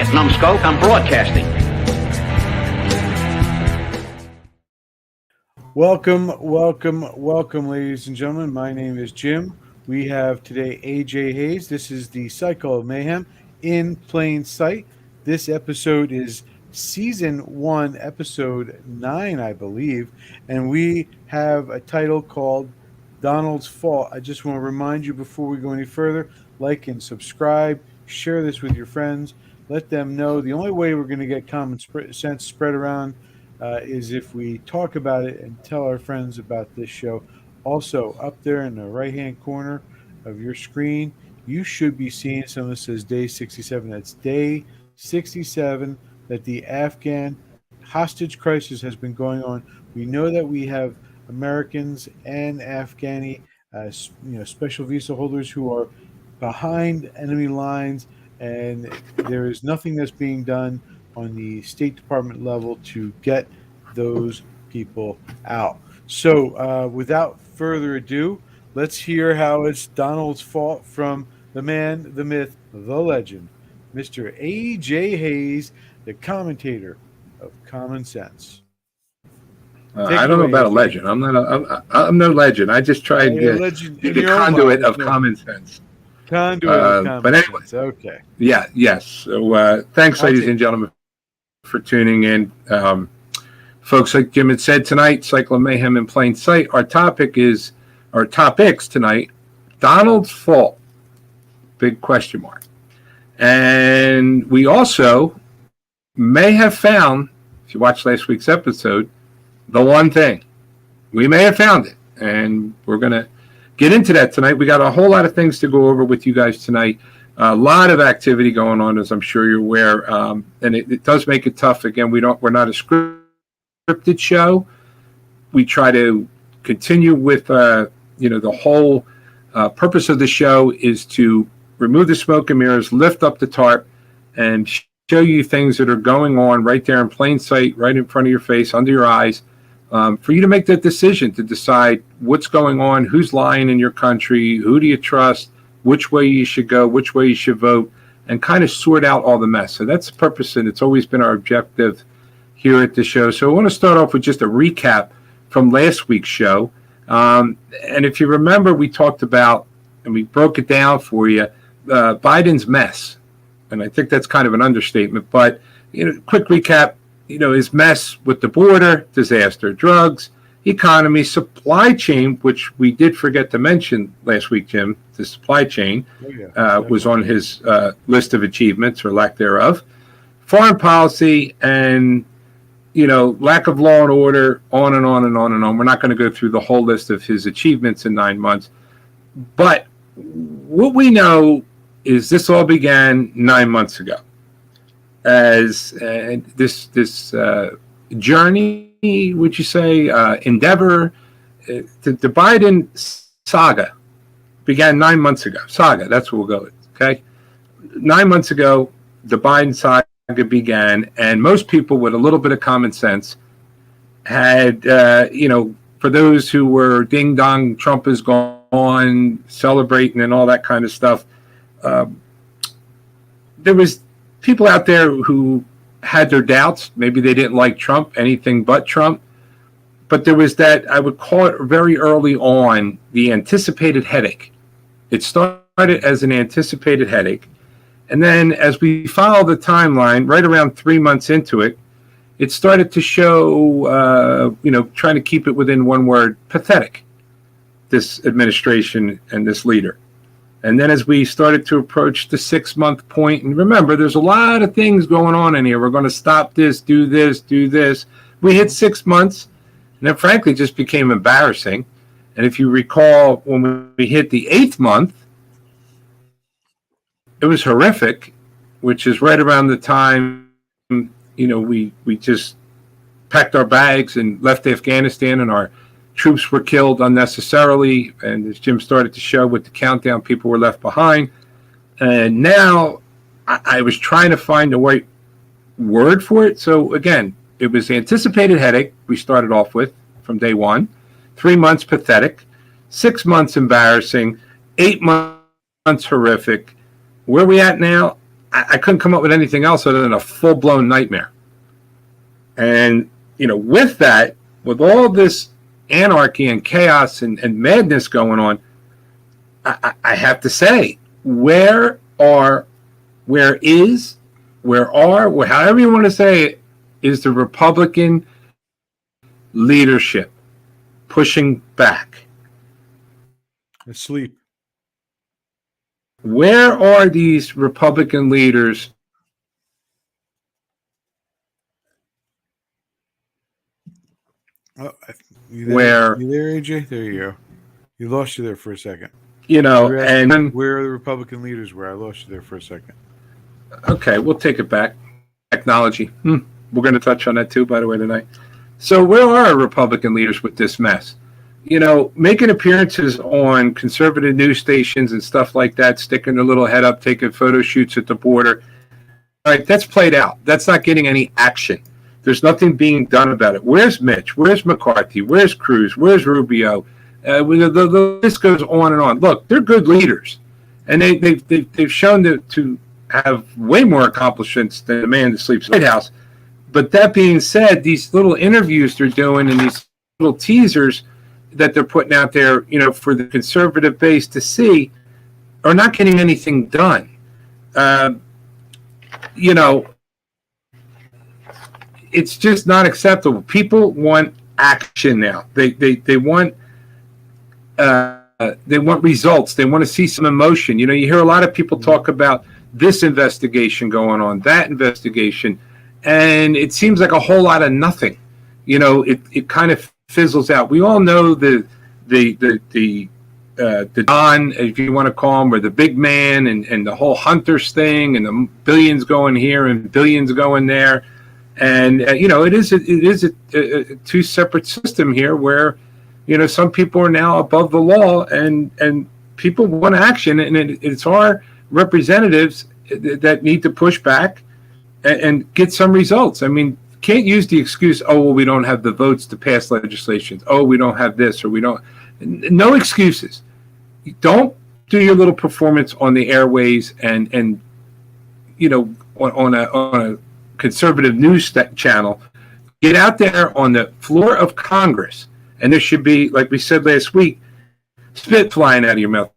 quiet, numbskull. I'm broadcasting. Welcome, ladies and gentlemen. My name is Jim. We have today AJ Hayes. This is the Cycle of Mayhem in plain sight. This episode is Season 1, Episode 9, I believe. And we have a title called Donald's Fault. I just want to remind you before we go any further, like and subscribe, share this with your friends, let them know. The only way we're going to get common sense spread around is if we talk about it and tell our friends about this show. Also, up there in the right-hand corner of your screen, you should be seeing something that says Day 67. That's Day 67 that the Afghan hostage crisis has been going on. We know that we have Americans and Afghani, special visa holders who are behind enemy lines, and there is nothing that's being done on the State Department level to get those people out. So without further ado, let's hear how it's Donald's fault from the man, the myth, the legend, Mr. A.J. Hayes, the commentator of Common Sense. I don't know about a legend. I'm no legend. I just tried to be the conduit of common sense. But anyway, okay. Yeah, yes. So thanks, ladies and gentlemen, for tuning in. Folks, like Jim had said tonight, Cycle of Mayhem in plain sight. Our topics tonight, Donald's fault, big question mark. And we also may have found, if you watched last week's episode, the one thing. We may have found it, and we're going to get into that tonight. We got a whole lot of things to go over with you guys tonight. A lot of activity going on, as I'm sure you're aware, and it does make it tough. Again, we're not a scripted show. We try to continue with the whole purpose of the show is to remove the smoke and mirrors, lift up the tarp, and show you things that are going on right there in plain sight, right in front of your face, under your eyes, for you to make that decision to decide what's going on, who's lying in your country, who do you trust, which way you should go, which way you should vote, and kind of sort out all the mess. So that's the purpose, and it's always been our objective here at the show. So I want to start off with just a recap from last week's show. And if you remember, we talked about, and we broke it down for you, Biden's mess. And I think that's kind of an understatement. But, quick recap, his mess with the border, disaster, drugs, economy, supply chain, which we did forget to mention last week, Jim. The supply chain was on his list of achievements or lack thereof. Foreign policy and, lack of law and order, on and on and on and on. We're not going to go through the whole list of his achievements in 9 months. But what we know is this all began 9 months ago as this journey, would you say, endeavor, the Biden saga began 9 months ago. Saga, that's what we'll go with, okay? 9 months ago, the Biden saga began, and most people with a little bit of common sense had, for those who were ding-dong, Trump is gone, celebrating and all that kind of stuff, there was people out there who had their doubts. Maybe they didn't like Trump, anything but Trump. But there was that, I would call it very early on, the anticipated headache. It started as an anticipated headache. And then as we follow the timeline, right around 3 months into it, it started to show, trying to keep it within one word, pathetic, this administration and this leader. And then as we started to approach the 6 month point, and remember, there's a lot of things going on in here. We're going to stop this, do this, do this. We hit 6 months, and it frankly just became embarrassing. And if you recall, when we hit the 8th month, it was horrific, which is right around the time, we just packed our bags and left Afghanistan, and our troops were killed unnecessarily. And as Jim started to show with the countdown, people were left behind. And now I was trying to find the right word for it. So again, it was anticipated headache we started off with from day one. 3 months pathetic. 6 months embarrassing. 8 months horrific. Where are we at now? I couldn't come up with anything else other than a full-blown nightmare. And, with that, with all this anarchy and chaos and madness going on, I have to say, where are, however you want to say it, is the Republican leadership pushing back? Asleep. Where are these Republican leaders? Oh, you there, AJ? There you go. You lost you there for a second. And where are the Republican leaders? Where I lost you there for a second. Okay, we'll take it back. Technology. We're going to touch on that too, by the way, tonight. So where are our Republican leaders with this mess? Making appearances on conservative news stations and stuff like that, sticking their little head up, taking photo shoots at the border. All right, that's played out. That's not getting any action. There's nothing being done about it. Where's Mitch? Where's McCarthy? Where's Cruz? Where's Rubio? The list goes on and on. Look, they're good leaders, and they've shown to have way more accomplishments than the man that sleeps in the White House. But that being said, these little interviews they're doing and these little teasers that they're putting out there, for the conservative base to see, are not getting anything done. It's just not acceptable. People want action now. They want results. They want to see some emotion. You hear a lot of people talk about this investigation going on, that investigation, and it seems like a whole lot of nothing. It kind of fizzles out. We all know the Don, if you want to call him, or the big man, and the whole Hunters thing, and the billions going here and billions going there. And it is a two separate system here where some people are now above the law and people want action, and it's our representatives that need to push back and get some results. I mean, can't use the excuse, oh, well, we don't have the votes to pass legislation. Oh, we don't have this, or we don't. No excuses. Don't do your little performance on the airways and on a conservative news channel. Get out there on the floor of Congress, and there should be, like we said last week, spit flying out of your mouth.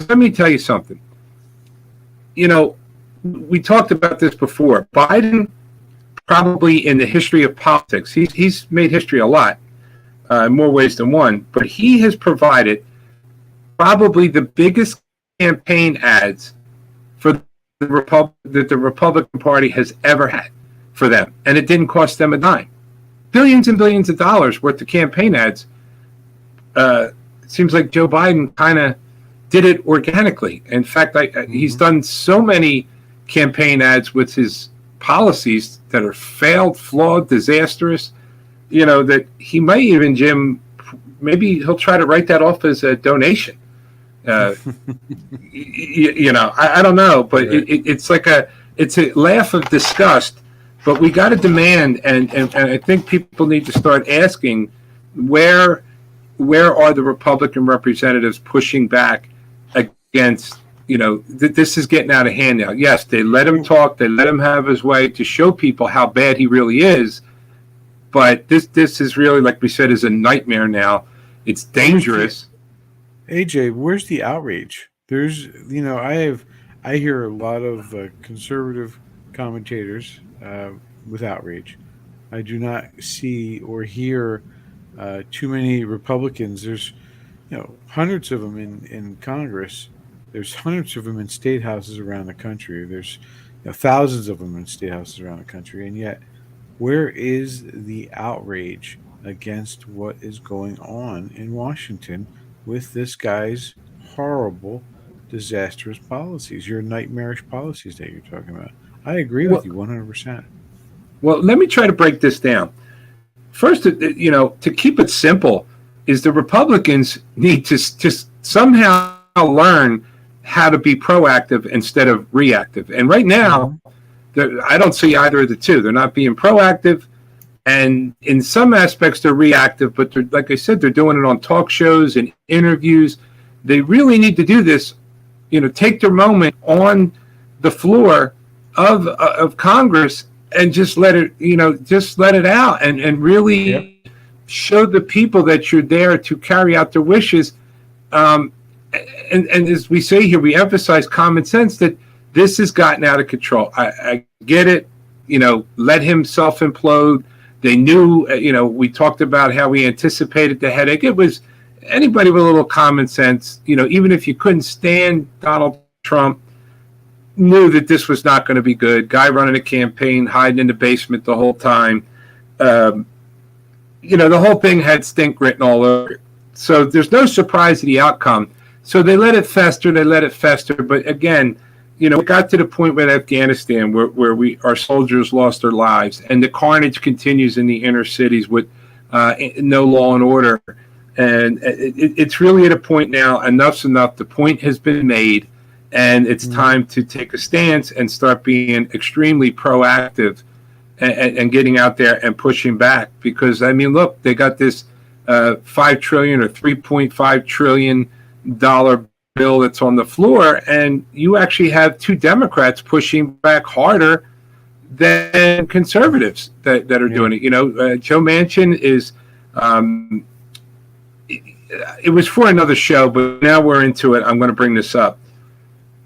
Let me tell you something. We talked about this before. Biden, probably in the history of politics, he's made history a lot, in more ways than one, but he has provided probably the biggest campaign ads for that the Republican Party has ever had for them, and it didn't cost them a dime. Billions and billions of dollars worth of campaign ads. It seems like Joe Biden kind of did it organically. In fact, he's done so many campaign ads with his policies that are failed, flawed, disastrous, that he might even, Jim, maybe he'll try to write that off as a donation. I don't know, but it's like it's a laugh of disgust. But we got to demand, and I think people need to start asking, where are the Republican representatives pushing back against? This is getting out of hand now. Yes, they let him talk, they let him have his way to show people how bad he really is. But this is really, like we said, is a nightmare now. It's dangerous. AJ, where's the outrage? There's, I hear a lot of conservative commentators with outrage. I do not see or hear too many Republicans. There's, hundreds of them in Congress. There's hundreds of them in state houses around the country. There's thousands of them in state houses around the country. And yet, where is the outrage against what is going on in Washington with this guy's horrible, disastrous policies, your nightmarish policies that you're talking about? I agree with you 100%. Well, let me try to break this down. First, to keep it simple, is the Republicans need to just somehow learn how to be proactive instead of reactive. And right now, I don't see either of the two. They're not being proactive, and in some aspects they're reactive, but they're, like I said, they're doing it on talk shows and interviews. They really need to do this, take their moment on the floor of Congress and just let it out and really show the people that you're there to carry out their wishes. And as we say here, we emphasize common sense that this has gotten out of control. I get it. Let him self-implode. They knew, we talked about how we anticipated the headache. It was anybody with a little common sense, even if you couldn't stand Donald Trump, knew that this was not going to be good. Guy running a campaign, hiding in the basement the whole time. The whole thing had stink written all over it. So there's no surprise to the outcome. So they let it fester. But again, it got to the point with Afghanistan where our soldiers lost their lives, and the carnage continues in the inner cities with no law and order. And it's really at a point now, enough's enough. The point has been made, and it's time to take a stance and start being extremely proactive and getting out there and pushing back. Because, look, they got this $5 trillion or $3.5 trillion bill that's on the floor, and you actually have two Democrats pushing back harder than conservatives that are doing it. Joe Manchin is it was for another show, but now we're into it. I'm going to bring this up.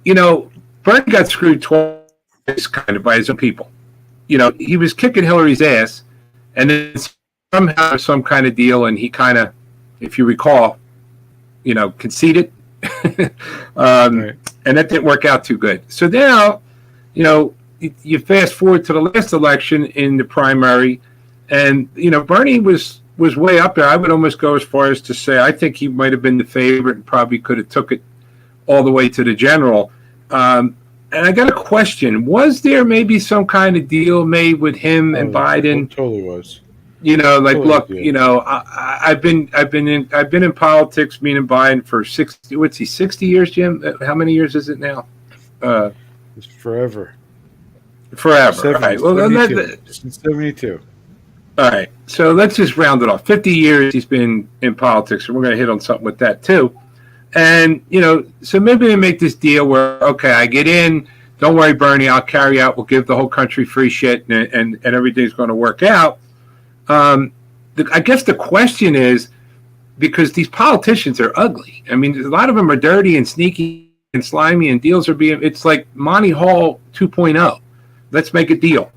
Bernie got screwed twice kind of by his own people. He was kicking Hillary's ass, and then somehow some kind of deal, and he kind of, if you recall, conceded. Right. And that didn't work out too good. So now, you fast forward to the last election in the primary, and Bernie was way up there. I would almost go as far as to say I think he might have been the favorite and probably could have took it all the way to the general. And I got a question: was there maybe some kind of deal made with him and Biden? Totally was. Look, I've been in politics, meaning Biden for 60 years, Jim? How many years is it now? It's forever. Forever. All right. Well, since 72. All right. So let's just round it off. 50 years he's been in politics, and we're going to hit on something with that too. And, so maybe they make this deal where, okay, I get in, don't worry, Bernie, I'll carry out, we'll give the whole country free shit, and everything's going to work out. I guess the question is, because these politicians are ugly. A lot of them are dirty and sneaky and slimy, and deals are it's like Monty Hall 2.0. Let's make a deal.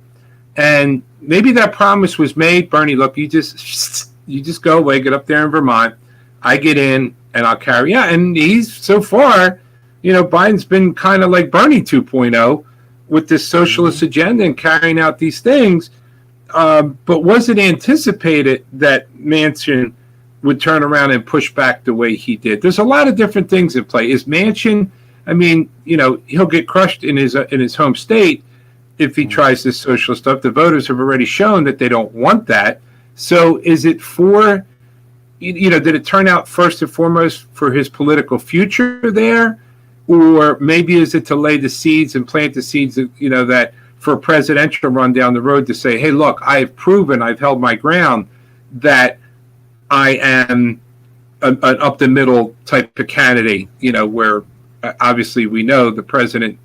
And maybe that promise was made. Bernie, look, you just go away, get up there in Vermont. I get in and I'll carry out. And he's so far, Biden's been kind of like Bernie 2.0 with this socialist agenda and carrying out these things. But was it anticipated that Manchin would turn around and push back the way he did? There's a lot of different things in play. Is Manchin, he'll get crushed in his home state if he tries this social stuff. The voters have already shown that they don't want that. So is it for, did it turn out first and foremost for his political future there? Or maybe is it to lay the seeds and plant the seeds, that for a presidential run down the road to say, hey, look, I have proven, I've held my ground, that I am an up the middle type of candidate, where obviously we know the president,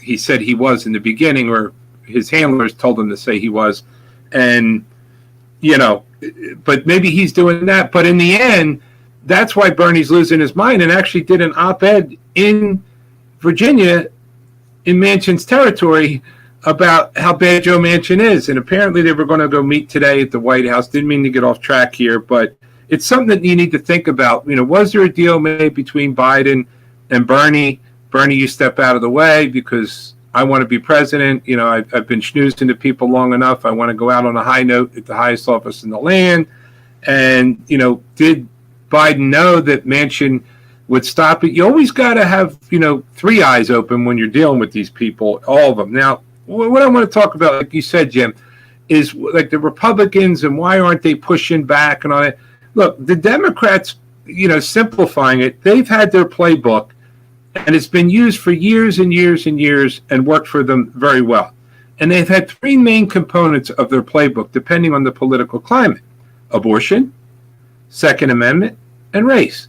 he said he was in the beginning, or his handlers told him to say he was. And, but maybe he's doing that. But in the end, that's why Bernie's losing his mind, and actually did an op-ed in Virginia in Manchin's territory about how bad Joe Manchin is. And apparently they were going to go meet today at the White House. Didn't mean to get off track here, but it's something that you need to think about. Was there a deal made between Biden and Bernie? Bernie, you step out of the way because I want to be president. I've been schnoozing to people long enough. I want to go out on a high note at the highest office in the land. And, did Biden know that Manchin would stop it? You always got to have, three eyes open when you're dealing with these people, all of them. Now, what I want to talk about, like you said, Jim, is like the Republicans and why aren't they pushing back and all that. Look, the Democrats, simplifying it, they've had their playbook, and it's been used for years and years and years and worked for them very well. And they've had three main components of their playbook, depending on the political climate: abortion, Second Amendment, and race.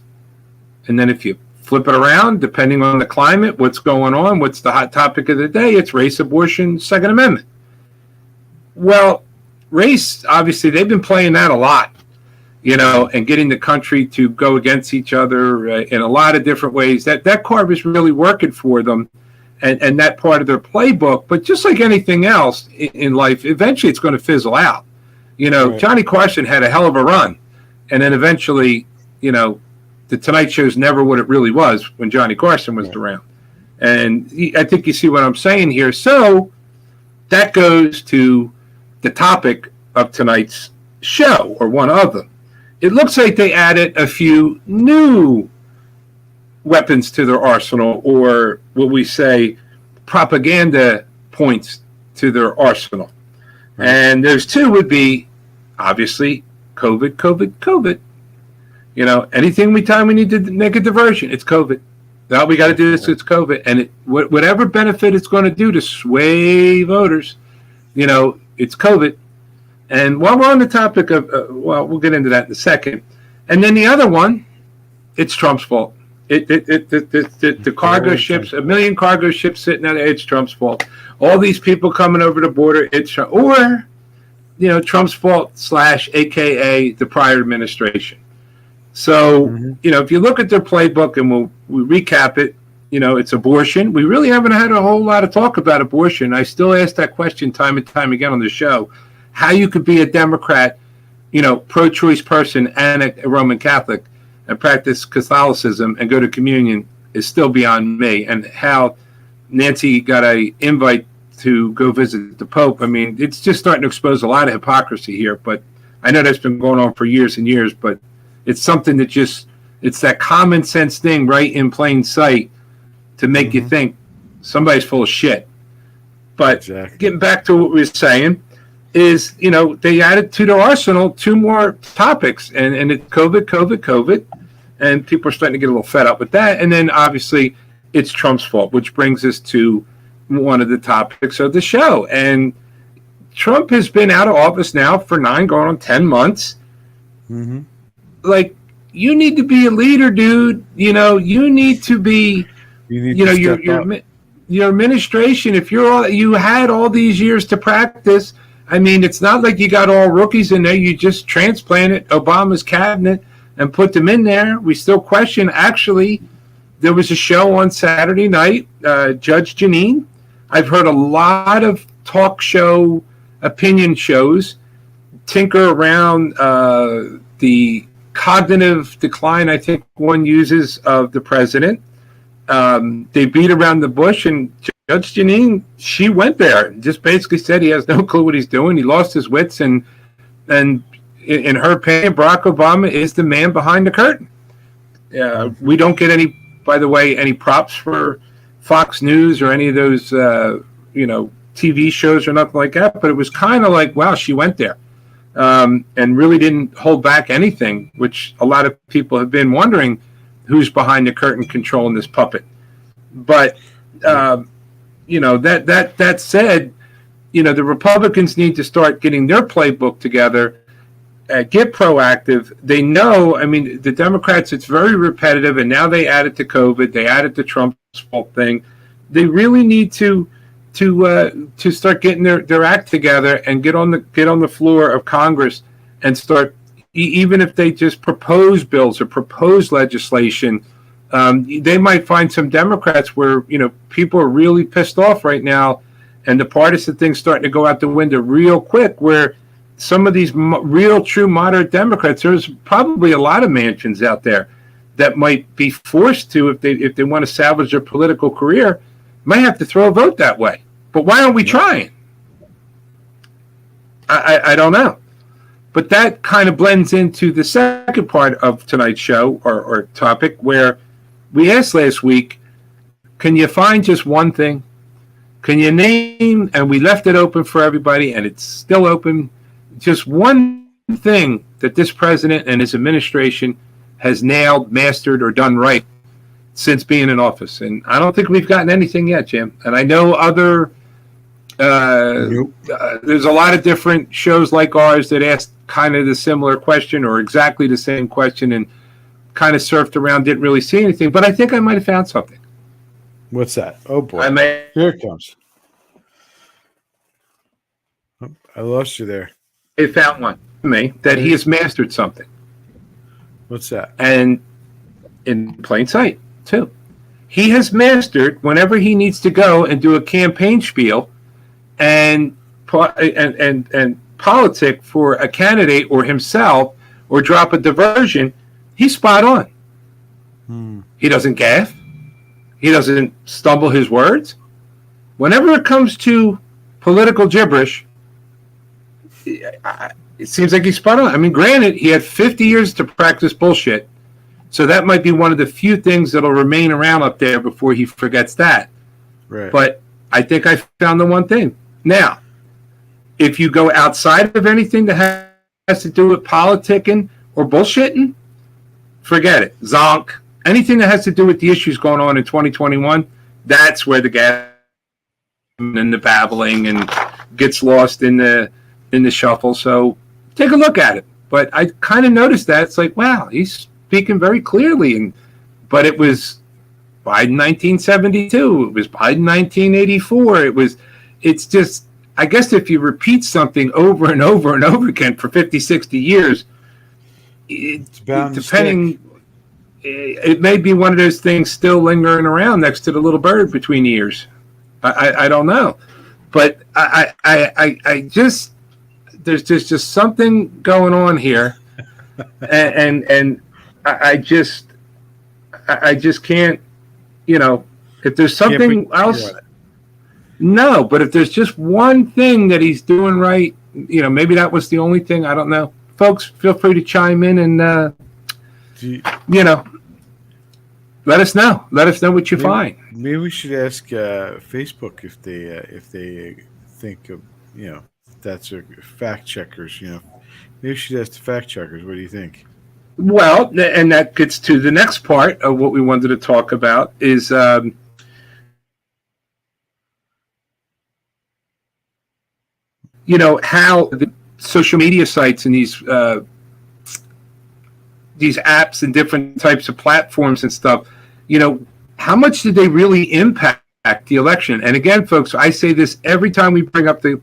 And then if you Flip it around, depending on the climate, what's going on, what's the hot topic of the day, it's race, abortion, Second Amendment. Well, race, obviously, they've been playing that a lot, and getting the country to go against each other in a lot of different ways. That card was really working for them, and that part of their playbook. But just like anything else in life, eventually it's going to fizzle out. Right. Johnny Carson had a hell of a run, and then eventually, the Tonight Show's never what it really was when Johnny Carson was around. And I think you see what I'm saying here. So that goes to the topic of tonight's show, or one of them. It looks like they added a few new weapons to their arsenal, or what we say, propaganda points to their arsenal. Right. And those two would be, obviously, COVID. Anything time we need to make a diversion, it's COVID. Now we got to do this, it's COVID. And whatever benefit it's going to do to sway voters, it's COVID. And while we're on the topic of, we'll get into that in a second. And then the other one, it's Trump's fault. The cargo ships, 1 million cargo ships sitting out there, it's Trump's fault. All these people coming over the border, it's Trump's fault / AKA the prior administration. So, if you look at their playbook and we recap it, it's abortion. We really haven't had a whole lot of talk about abortion. I still ask that question time and time again on the show. How you could be a Democrat, pro-choice person and a Roman Catholic and practice Catholicism and go to communion is still beyond me. And how Nancy got an invite to go visit the Pope. I mean, it's just starting to expose a lot of hypocrisy here. But I know that's been going on for years and years, but it's something that it's that common sense thing right in plain sight to make you think somebody's full of shit. But Getting back to what we were saying is, they added to their arsenal 2 more topics, and it's COVID, and people are starting to get a little fed up with that. And then obviously it's Trump's fault, which brings us to one of the topics of the show. And Trump has been out of office now for 9 going on 10 months. Like, you need to be a leader, dude. You need to be, your administration. If you had all these years to practice, I mean, it's not like you got all rookies in there. You just transplanted Obama's cabinet and put them in there. We still question. Actually, there was a show on Saturday night, Judge Janine. I've heard a lot of talk show, opinion shows tinker around the cognitive decline, I think one uses, of the president. They beat around the bush, and Judge Janine, she went there and just basically said he has no clue what he's doing. He lost his wits, and in her opinion, Barack Obama is the man behind the curtain. We don't get any props for Fox News or any of those, TV shows or nothing like that. But it was kind of like, wow, she went there. And really didn't hold back anything, which a lot of people have been wondering who's behind the curtain controlling this puppet. But, that said, the Republicans need to start getting their playbook together, get proactive. They know, the Democrats, it's very repetitive, and now they added to COVID, they added the Trump's fault thing. They really need to start getting their act together and get on the floor of Congress and start, even if they just propose bills or propose legislation, they might find some Democrats where people are really pissed off right now, and the partisan thing's starting to go out the window real quick. Where some of these real true moderate Democrats, there's probably a lot of mansions out there that might be forced to, if they want to salvage their political career, might have to throw a vote that way. But why aren't we trying? I don't know. But that kind of blends into the second part of tonight's show or topic, where we asked last week, can you find just one thing? Can you name, and we left it open for everybody, and it's still open, just one thing that this president and his administration has nailed, mastered, or done right since being in office. And I don't think we've gotten anything yet, Jim. And I know there's a lot of different shows like ours that ask kind of the similar question or exactly the same question and kind of surfed around, didn't really see anything, but I think I might have found something. What's that? Oh boy, here it comes. Oh, I lost you there. I found one for me that he has mastered something. What's that? And in plain sight, too. He has mastered whenever he needs to go and do a campaign spiel and politic for a candidate or himself or drop a diversion, he's spot on. He doesn't gaffe. He doesn't stumble his words. Whenever it comes to political gibberish, it seems like he's spot on. I mean, granted, he had 50 years to practice bullshit, so that might be one of the few things that'll remain around up there before he forgets that. Right. But I think I found the one thing. Now, if you go outside of anything that has to do with politicking or bullshitting, forget it. Zonk. Anything that has to do with the issues going on in 2021, that's where the gas and the babbling and gets lost in the shuffle. So take a look at it. But I kind of noticed that. It's like, wow, he's speaking very clearly. But it was Biden 1972. It was Biden 1984. It's just, I guess if you repeat something over and over and over again for 50, 60 years, it may be one of those things still lingering around next to the little bird between the ears. I don't know. But I just, there's just something going on here. and I just can't, if there's something else. No, but if there's just one thing that he's doing right, maybe that was the only thing. I don't know. Folks, feel free to chime in and, let us know. Let us know what you find. Maybe we should ask Facebook if they think of, that's a fact checkers, Maybe we should ask the fact checkers. What do you think? Well, and that gets to the next part of what we wanted to talk about is how the social media sites and these apps and different types of platforms and stuff, how much did they really impact the election? And again, folks, I say this every time we bring up the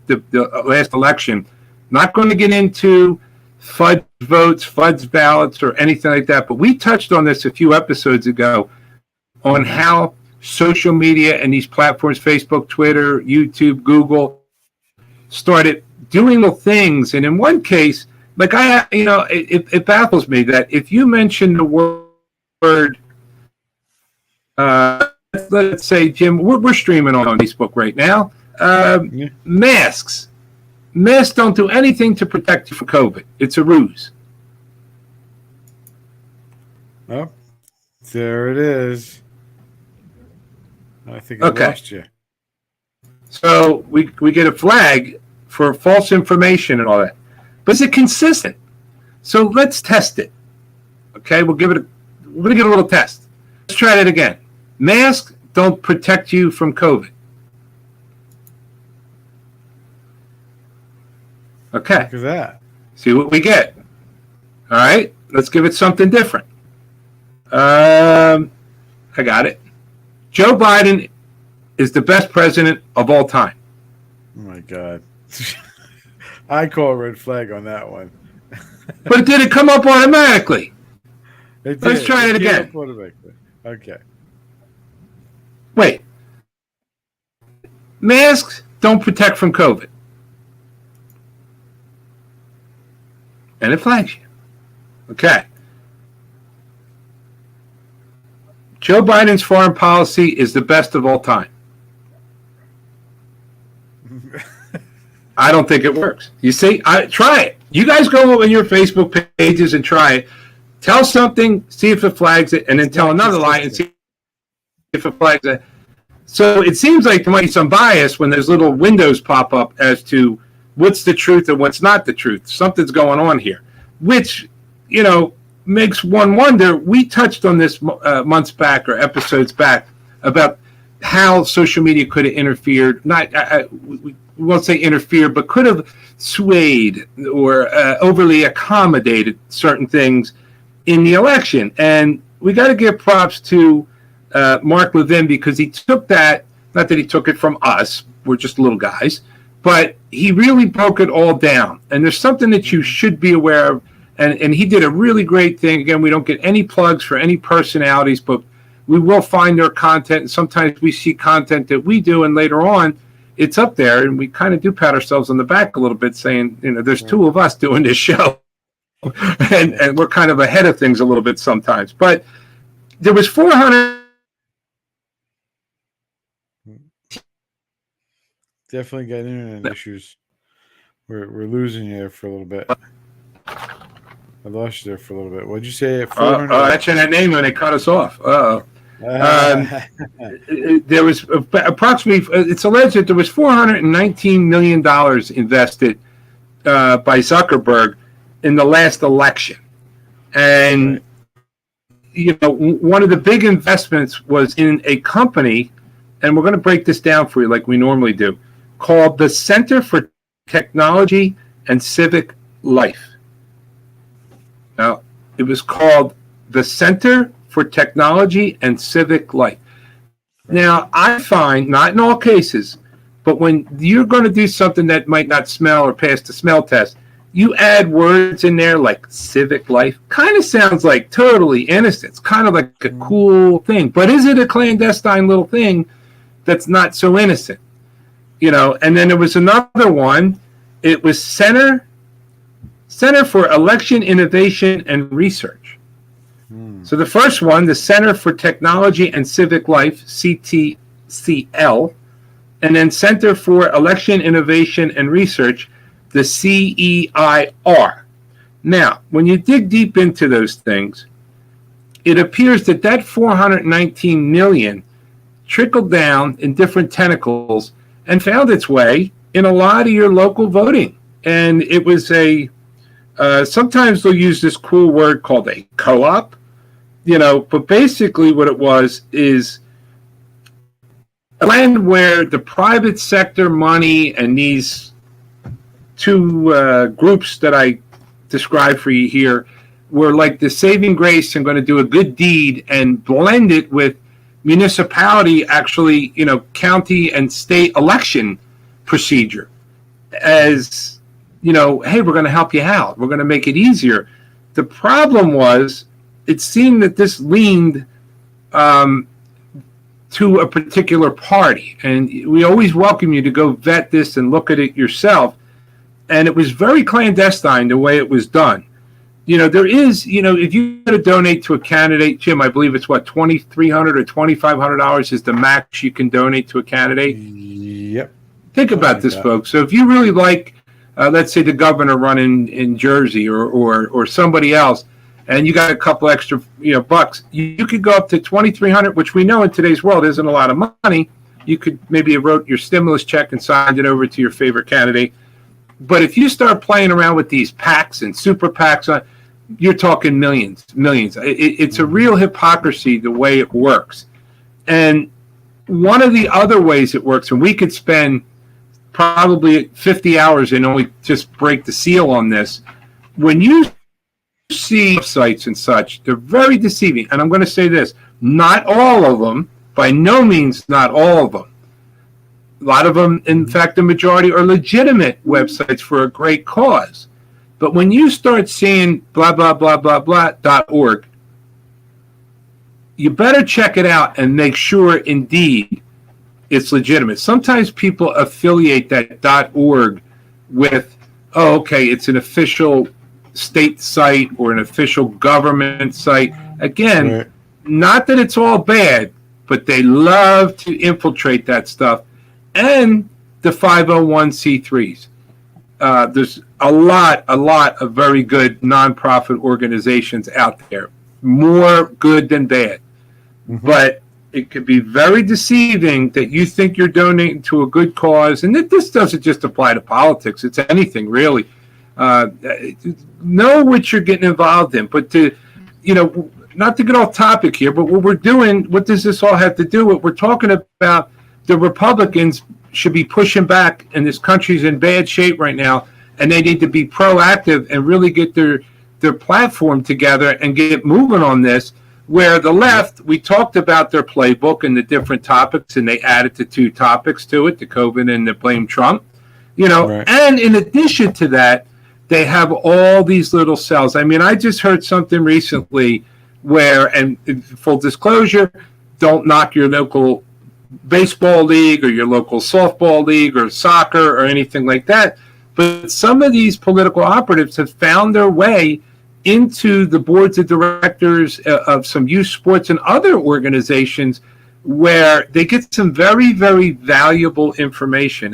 last election. Not going to get into fudge votes, fudge ballots, or anything like that, but we touched on this a few episodes ago on how social media and these platforms, Facebook, Twitter, YouTube, Google, started doing little things. And in one case, like it baffles me that if you mention the word, let's say, Jim, we're streaming on Facebook right now. Masks. Masks don't do anything to protect you from COVID. It's a ruse. Oh, there it is. I think I lost you. So we get a flag for false information and all that. But is it consistent? So let's test it. Okay, we're going to get a little test. Let's try that again. Masks don't protect you from COVID. Okay. Look at that. See what we get. All right. Let's give it something different. I got it. Joe Biden is the best president of all time. Oh, my God. I call a red flag on that one. But did it come up automatically? It did. Let's try it again. Okay. Wait. Masks don't protect from COVID. And it flags you. Okay. Joe Biden's foreign policy is the best of all time. I don't think it works. You see, try it. You guys go on your Facebook pages and try it. Tell something, see if it flags it, and then tell another lie and see if it flags it. So it seems like there might be some bias when those little windows pop up as to what's the truth and what's not the truth. Something's going on here, which, makes one wonder. We touched on this months back or episodes back about how social media could have interfered. We won't say interfered, but could have swayed or overly accommodated certain things in the election. And we got to give props to Mark Levin, because he took that, not that he took it from us, we're just little guys, but he really broke it all down. And there's something that you should be aware of. And he did a really great thing. Again, we don't get any plugs for any personalities, but we will find their content. And sometimes we see content that we do, and later on, it's up there. And we kind of do pat ourselves on the back a little bit, saying, there's two of us doing this show. and we're kind of ahead of things a little bit sometimes. But there was 400. Definitely got internet issues. We're losing you there for a little bit. I lost you there for a little bit. What'd you say? 400? That's in that name when they cut us off. There was approximately, it's alleged that there was $419 million invested by Zuckerberg in the last election. And, one of the big investments was in a company, and we're going to break this down for you like we normally do, called the Center for Technology and Civic Life. Now, it was called the Center for Technology and Civic Life. Now, I find, not in all cases, but when you're going to do something that might not smell or pass the smell test, you add words in there like civic life. Kind of sounds like totally innocent. It's kind of like a cool thing. But is it a clandestine little thing that's not so innocent? And then there was another one. It was Center for Election Innovation and Research. So the first one, the Center for Technology and Civic Life, CTCL, and then Center for Election Innovation and Research, the CEIR. Now, when you dig deep into those things, it appears that 419 million trickled down in different tentacles and found its way in a lot of your local voting. And it was sometimes they'll use this cool word called a co-op, but basically what it was is a land where the private sector money and these two groups that I described for you here were like the saving grace and going to do a good deed and blend it with municipality, actually, county and state election procedure as, hey, we're going to help you out. We're going to make it easier. The problem was it seemed that this leaned to a particular party. And we always welcome you to go vet this and look at it yourself. And it was very clandestine the way it was done. There is, if you go to donate to a candidate, Jim, I believe it's $2,300 or $2,500 is the max you can donate to a candidate. Yep. Think about this, folks. So if you really like, let's say the governor running in Jersey or somebody else, and you got a couple extra, bucks, you could go up to $2,300, which we know in today's world isn't a lot of money. You could maybe have wrote your stimulus check and signed it over to your favorite candidate. But if you start playing around with these PACs and super PACs, you're talking millions. It's a real hypocrisy the way it works. And one of the other ways it works, and we could spend probably 50 hours and only just break the seal on this, when you see websites and such, they're very deceiving. And I'm going to say this, not all of them, by no means not all of them. A lot of them, in fact, the majority are legitimate websites for a great cause. But when you start seeing blah, blah, blah, blah, blah.org, you better check it out and make sure, indeed, it's legitimate. Sometimes people affiliate that .org with, it's an official state site or an official government site. Again, right. Not that it's all bad, but they love to infiltrate that stuff. And the 501c3s. There's a lot of very good nonprofit organizations out there. More good than bad. Mm-hmm. But it could be very deceiving that you think you're donating to a good cause. And this doesn't just apply to politics. It's anything, really. Know what you're getting involved in. But not to get off topic here, but what we're doing, what does this all have to do with? We're talking about the Republicans should be pushing back, and this country's in bad shape right now, and they need to be proactive and really get their their platform together and get moving on this. Where the left, we talked about their playbook and the different topics, and they added the 2 topics to it, the COVID and the blame Trump. And in addition to that, they have all these little cells. I mean, I just heard something recently where, and full disclosure, don't knock your local baseball league or your local softball league or soccer or anything like that. But some of these political operatives have found their way into the boards of directors of some youth sports and other organizations where they get some very, very valuable information.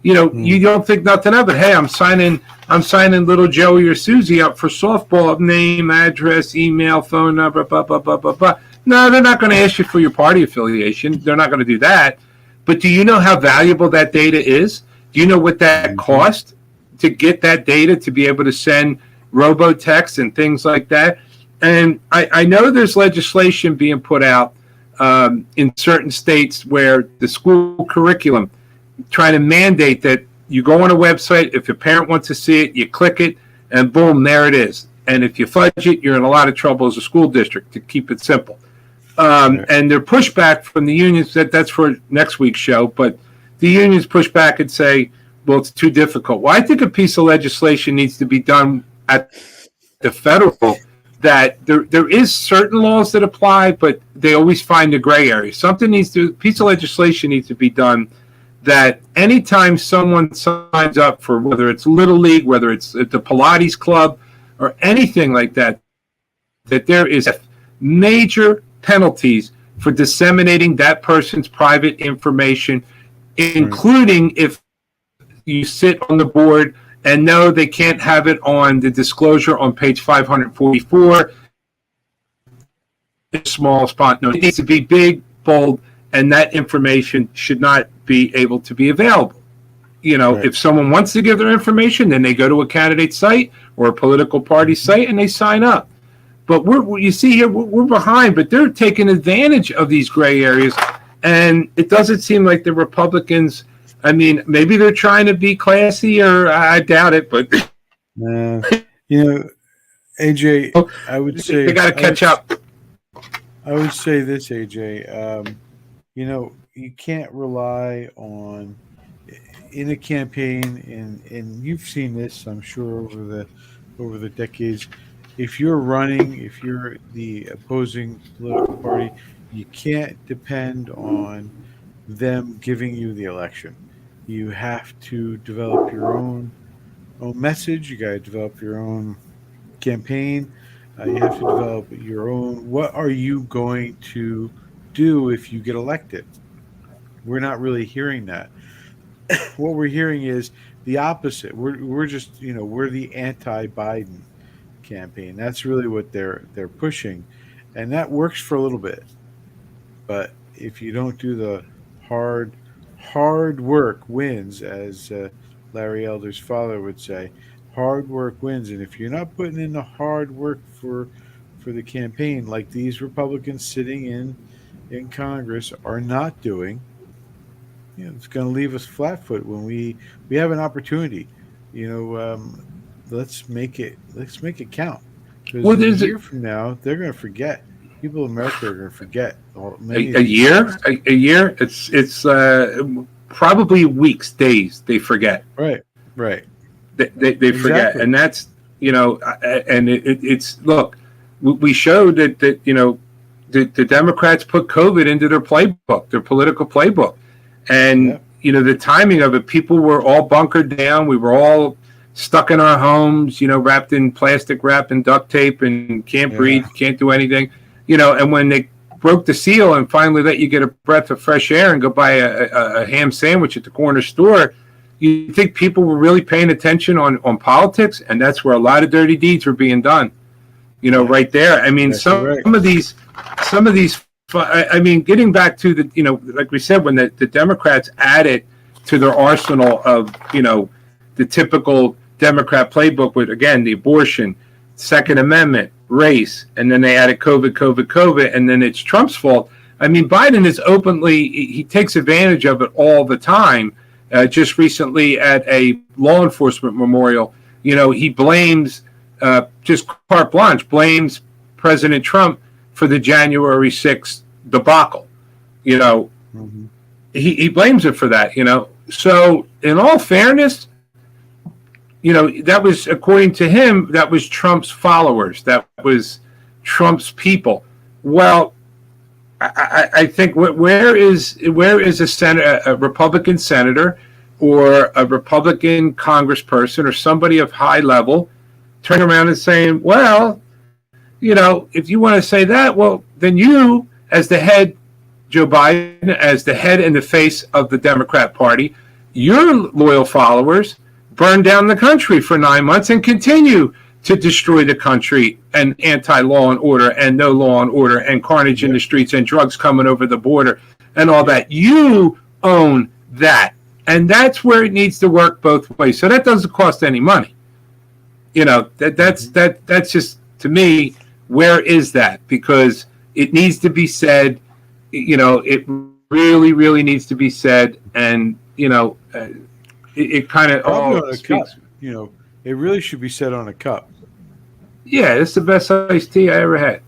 You don't think nothing of it. Hey, I'm signing little Joey or Susie up for softball, name, address, email, phone number, blah, blah, blah, blah, blah. No, they're not going to ask you for your party affiliation. They're not going to do that. But do you know how valuable that data is? Do you know what that cost to get that data to be able to send robo-text and things like that? And I know there's legislation being put out in certain states where the school curriculum trying to mandate that you go on a website, if your parent wants to see it, you click it, and boom, there it is. And if you fudge it, you're in a lot of trouble as a school district, to keep it simple. And their pushback from the unions, that's for next week's show, but the unions push back and say, well, it's too difficult. Well, I think a piece of legislation needs to be done at the federal, that there is certain laws that apply, but they always find a gray area. Piece of legislation needs to be done that anytime someone signs up for, whether it's Little League, whether it's at the Pilates Club, or anything like that, that there is major penalties for disseminating that person's private information, including if you sit on the board and know they can't have it on the disclosure on page 544, small spot. No, it needs to be big, bold, and that information should not be able to be available. If someone wants to give their information, then they go to a candidate site or a political party site and they sign up. But you see here, we're behind, but they're taking advantage of these gray areas. And it doesn't seem like the Republicans, I mean, maybe they're trying to be classy, or I doubt it, but. AJ, I would say. They got to catch up. I would say this, AJ. You can't rely on, in a campaign, and you've seen this, I'm sure, over the decades. If you're running, if you're the opposing political party, you can't depend on them giving you the election. You have to develop your own message. You got to develop your own campaign. You have to develop your own. What are you going to do if you get elected? We're not really hearing that. What we're hearing is the opposite. We're just we're the anti-Biden campaign. That's really what they're pushing, and that works for a little bit. But if you don't do the hard work wins, as Larry Elder's father would say, hard work wins. And if you're not putting in the hard work for the campaign, like these Republicans sitting in Congress are not doing, it's going to leave us flat-footed when we have an opportunity. Let's make it count. Because a year from now, they're going to forget. People in America are going to forget. A year? It's probably weeks, days. They forget. Right. They exactly. Forget, and that's and it's look. We showed that the Democrats put COVID into their playbook, their political playbook, and the timing of it. People were all bunkered down. We were all stuck in our homes, wrapped in plastic wrap and duct tape, and can't breathe, can't do anything, and when they broke the seal and finally let you get a breath of fresh air and go buy a ham sandwich at the corner store, you think people were really paying attention on politics? And that's where a lot of dirty deeds were being done, right there. I mean, some of these, I mean, getting back to the, like we said, when the Democrats added to their arsenal of, the typical Democrat playbook with, again, the abortion, Second Amendment, race, and then they added COVID, and then it's Trump's fault. I mean, Biden is openly, he takes advantage of it all the time. Just recently at a law enforcement memorial, he blames just carte blanche, blames President Trump for the January 6th debacle. Mm-hmm. He blames it for that. So in all fairness, that was, according to him, that was Trump's followers. That was Trump's people. Well, I think where is a Republican senator or a Republican congressperson or somebody of high level turning around and saying, well, if you want to say that, well, then you, as the head, Joe Biden, as the head and the face of the Democrat Party, your loyal followers burn down the country for 9 months and continue to destroy the country, and anti-law and order and no law and order and carnage in the streets and drugs coming over the border and all that. You own that. And that's where it needs to work both ways. So that doesn't cost any money. That's just, to me, where is that? Because it needs to be said, it really, really needs to be said. And, it kind of all speaks. It really should be said on a cup. Yeah, it's the best iced tea I ever had.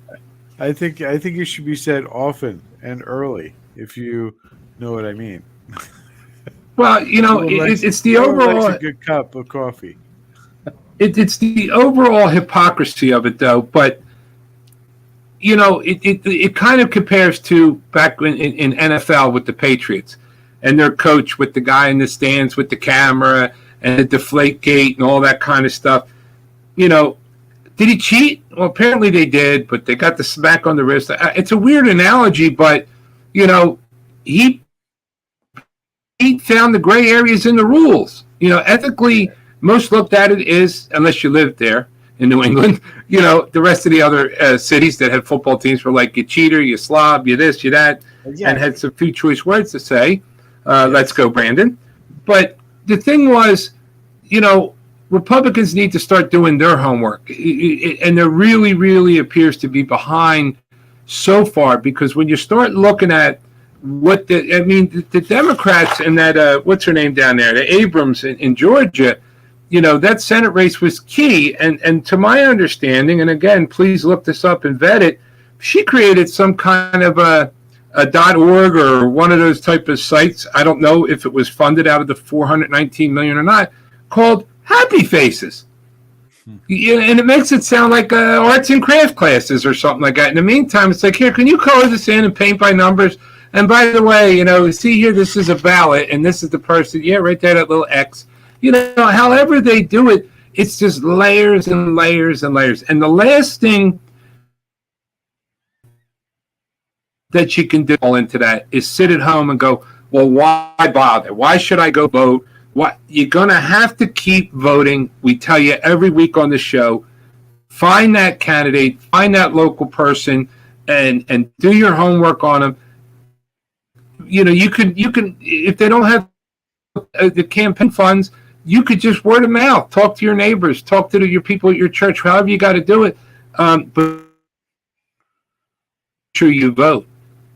I think it should be said often and early, if you know what I mean. Well, it's the overall a good cup of coffee. It's the overall hypocrisy of it, though. But it kind of compares to back in NFL with the Patriots and their coach with the guy in the stands with the camera and the deflate gate and all that kind of stuff. Did he cheat? Well, apparently they did, but they got the smack on the wrist. It's a weird analogy, but he found the gray areas in the rules. Ethically, most looked at it is, unless you lived there in New England, the rest of the other cities that have football teams were like, you cheater, you slob, you this, you that, and had some few choice words to say. Let's go, Brandon. But the thing was, Republicans need to start doing their homework. And there really, really appears to be behind so far, because when you start looking at the Democrats and that, what's her name down there, the Abrams in Georgia, that Senate race was key. And to my understanding, and again, please look this up and vet it, she created some kind of a .org or one of those type of sites. I don't know if it was funded out of the $419 million or not, called Happy Faces. And it makes it sound like arts and craft classes or something like that. In the meantime, it's like, here, can you color this in and paint by numbers? And by the way, see here, this is a ballot, and this is the person. Yeah, right there, that little X. However they do it, it's just layers and layers and layers. And the last thing that you can do into that is sit at home and go, well, why bother? Why should I go vote? What you're going to have to keep voting. We tell you every week on the show, find that candidate, find that local person, and do your homework on them. You can if they don't have the campaign funds, you could just word of mouth, talk to your neighbors, talk to your people at your church, however you got to do it. But sure you vote.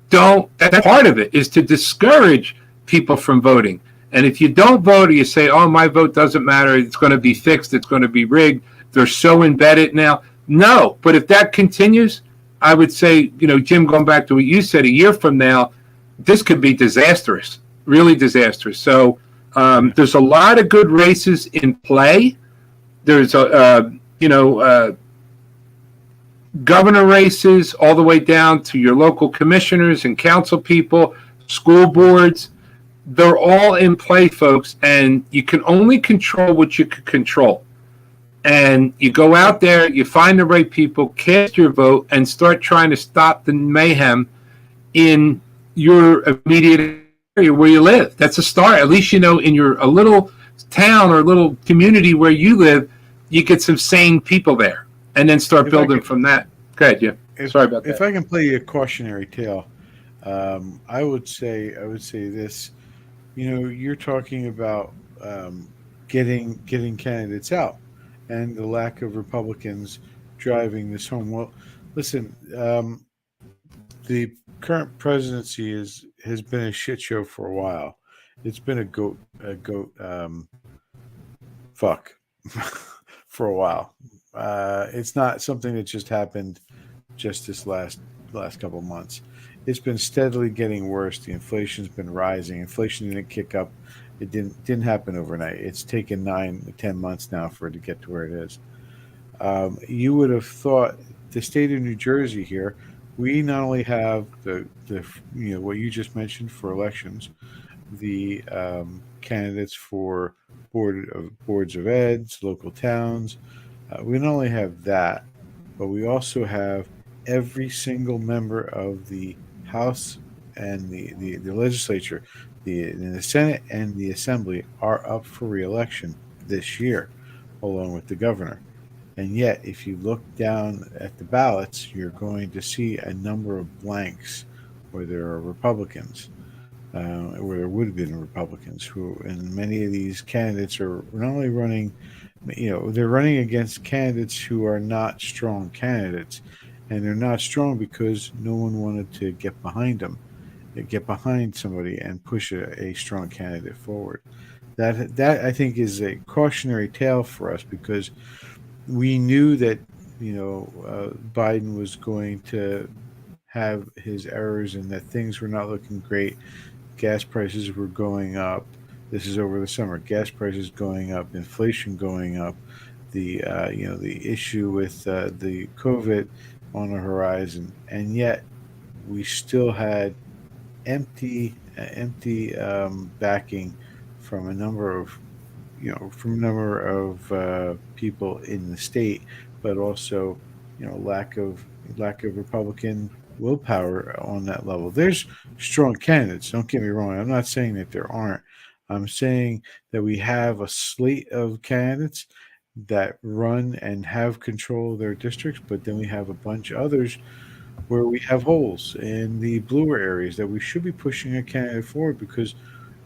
That part of it is to discourage people from voting. And if you don't vote, or you say, oh, my vote doesn't matter, it's going to be fixed, it's going to be rigged, they're so embedded now. No, but if that continues, I would say, Jim, going back to what you said, a year from now, this could be disastrous, really disastrous. So there's a lot of good races in play. There's, governor races all the way down to your local commissioners and council people, school boards. They're all in play, folks, and you can only control what you can control. And you go out there, you find the right people, cast your vote, and start trying to stop the mayhem in your immediate area where you live. That's a start. At least in a little town or little community where you live, you get some sane people there, and then start building from that. Go ahead, yeah. Sorry about that. If I can play you a cautionary tale, I would say this. You're talking about getting candidates out and the lack of Republicans driving this home. Well, listen, the current presidency has been a shit show for a while. It's been a goat fuck for a while. it's not something that just happened just this last couple of months. It's been steadily getting worse. The inflation's been rising. Inflation didn't kick up. It didn't happen overnight. It's taken 9 to 10 months now for it to get to where it is. You would have thought the state of New Jersey here. We not only have the what you just mentioned for elections, the candidates for boards of eds, local towns. We not only have that, but we also have every single member of the House and the legislature, the Senate and the Assembly are up for reelection this year, along with the governor. And yet, if you look down at the ballots, you're going to see a number of blanks where there are Republicans, where there would have been Republicans who, and many of these candidates are not only running, they're running against candidates who are not strong candidates, and they're not strong because no one wanted to get behind somebody and push a strong candidate forward. That I think is a cautionary tale for us because we knew that Biden was going to have his errors and that things were not looking great. Gas prices were going up. This is over the summer. Gas prices going up, inflation going up, the issue with the COVID on the horizon, and yet we still had empty backing from a number of people in the state, but also lack of Republican willpower on that level. There's strong candidates. Don't get me wrong. I'm not saying that there aren't. I'm saying that we have a slate of candidates that run and have control of their districts, but then we have a bunch of others where we have holes in the bluer areas that we should be pushing a candidate forward because,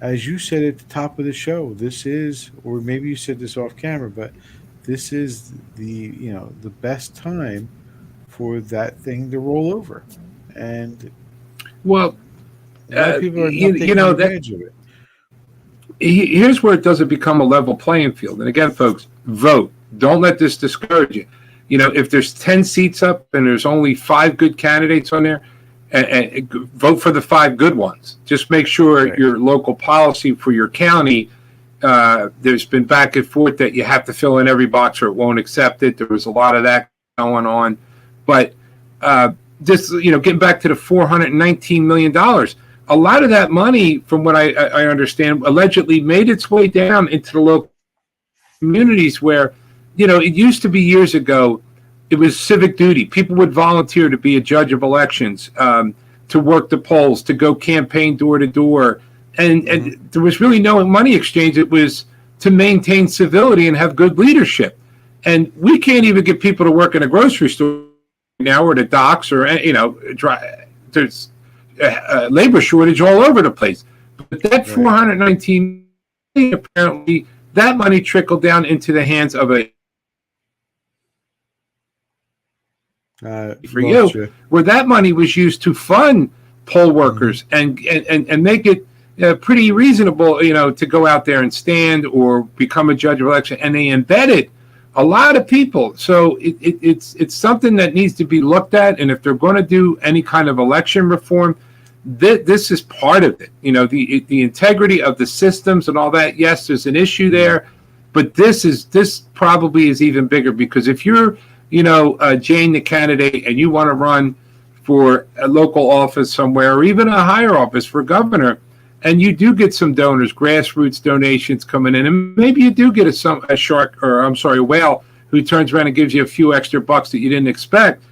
as you said at the top of the show, this is, or maybe you said this off camera, but this is the best time for that thing to roll over, and well, a lot of people are not taking advantage of it. Here's where it doesn't become a level playing field. And again, folks, vote. Don't let this discourage you. If there's 10 seats up and there's only 5 good candidates on there, and vote for the 5 good ones. Just make sure Right. your local policy for your county, there's been back and forth that you have to fill in every box or it won't accept it. There was a lot of that going on. But getting back to the $419 million, a lot of that money, from what I understand, allegedly made its way down into the local communities where, it used to be years ago, it was civic duty. People would volunteer to be a judge of elections, to work the polls, to go campaign door to door. And there was really no money exchange. It was to maintain civility and have good leadership. And we can't even get people to work in a grocery store now or the docks or, there's a labor shortage all over the place. But that $419 million, apparently, that money trickled down into the hands of where that money was used to fund poll workers and make it pretty reasonable, to go out there and stand or become a judge of election. And they embedded a lot of people. So it's something that needs to be looked at. And if they're going to do any kind of election reform, this is part of it. The integrity of the systems and all that. Yes, there's an issue there, but this probably is even bigger because if you're Jane, the candidate, and you want to run for a local office somewhere or even a higher office for governor, and you do get some donors, grassroots donations coming in, and maybe you do get a whale who turns around and gives you a few extra bucks that you didn't expect.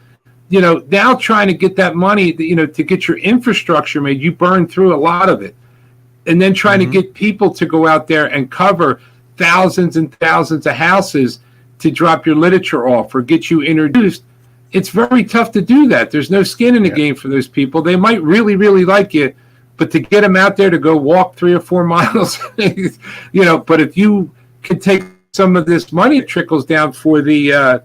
Now trying to get that money, to get your infrastructure made, you burn through a lot of it. And then trying to get people to go out there and cover thousands and thousands of houses to drop your literature off or get you introduced. It's very tough to do that. There's no skin in the game for those people. They might really, really like you, but to get them out there to go walk 3 or 4 miles, but if you can take some of this money, it trickles down for the,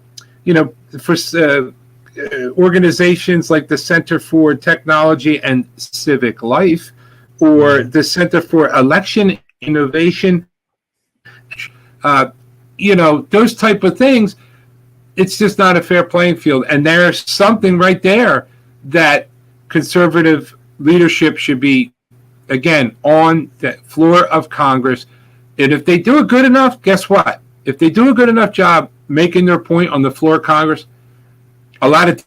organizations like the Center for Technology and Civic Life or the Center for Election Innovation, those type of things. it's just not a fair playing field. And there's something right there that conservative leadership should be, again, on the floor of Congress. And if they do a good enough, guess what? If they do a good enough job making their point on the floor of Congress, a lot of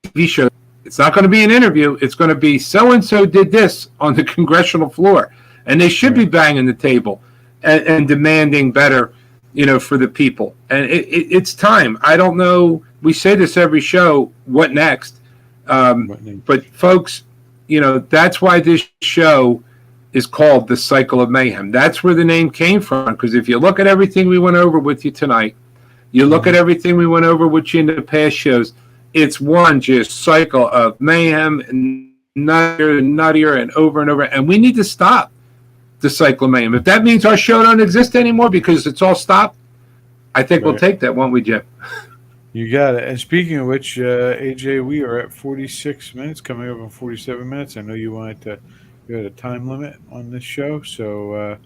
TV shows, it's not going to be an interview. It's going to be so-and-so did this on the congressional floor. And they should be banging the table and demanding better, for the people. And it's time. I don't know. We say this every show, what next? But folks, that's why this show is called The Cycle of Mayhem. That's where the name came from. Because if you look at everything we went over with you tonight, you look at everything we went over with you in the past shows, it's one just cycle of mayhem and nuttier and over. And we need to stop the cycle of mayhem. If that means our show don't exist anymore because it's all stopped, I think we'll take that, won't we, Jim? You got it. And speaking of which, AJ, we are at 46 minutes, coming up on 47 minutes. I know you had a time limit on this show, so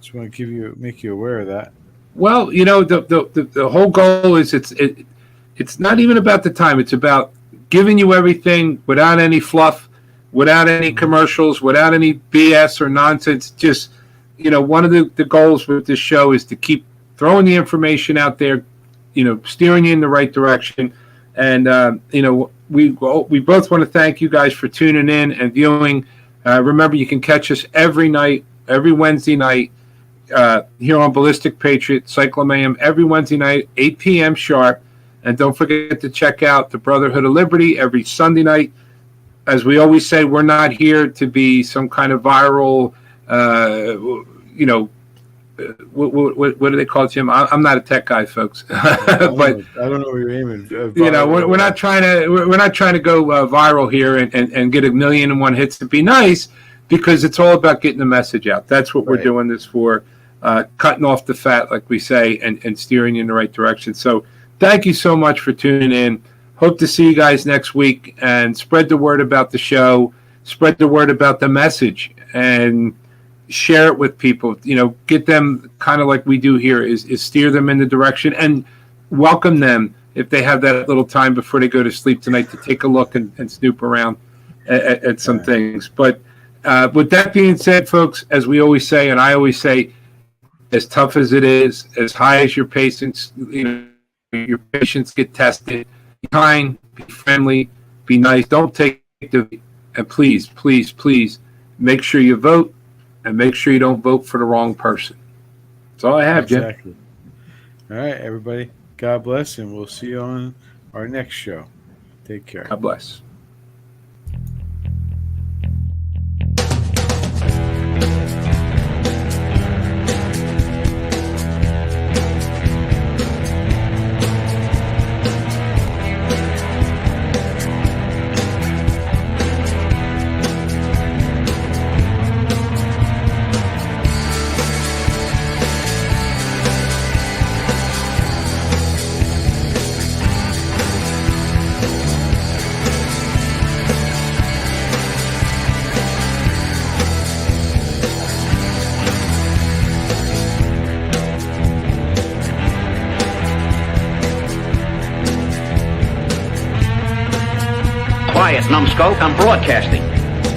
just want to make you aware of that. Well, the whole goal is it's not even about the time. It's about giving you everything without any fluff, without any commercials, without any BS or nonsense. Just, one of the goals with this show is to keep throwing the information out there, steering you in the right direction. And, we both want to thank you guys for tuning in and viewing. Remember, you can catch us every Wednesday night, here on Ballistic Patriot, Cycle of Mayhem, every Wednesday night, 8 p.m. sharp. And don't forget to check out the Brotherhood of Liberty every Sunday night. As we always say, we're not here to be some kind of viral, what do they call it, Jim? I'm not a tech guy, folks. But I don't know where you're aiming. We're not trying to go viral here and get 1,000,001 hits to be nice, because it's all about getting the message out. That's what we're doing this for, cutting off the fat, like we say, and steering you in the right direction. So thank you so much for tuning in. Hope to see you guys next week, and spread the word about the show, spread the word about the message, and share it with people. Get them kind of like we do here, is steer them in the direction, and welcome them if they have that little time before they go to sleep tonight to take a look and snoop around at some things. But with that being said, folks, as we always say, and I always say, as tough as it is, as high as your patience, your patience get tested, be kind, be friendly, be nice. Don't take and please, please, please make sure you vote, and make sure you don't vote for the wrong person. That's all I have, Jim. Exactly. All right, everybody. God bless, and we'll see you on our next show. Take care. God bless. Quiet, numbskull, I'm broadcasting.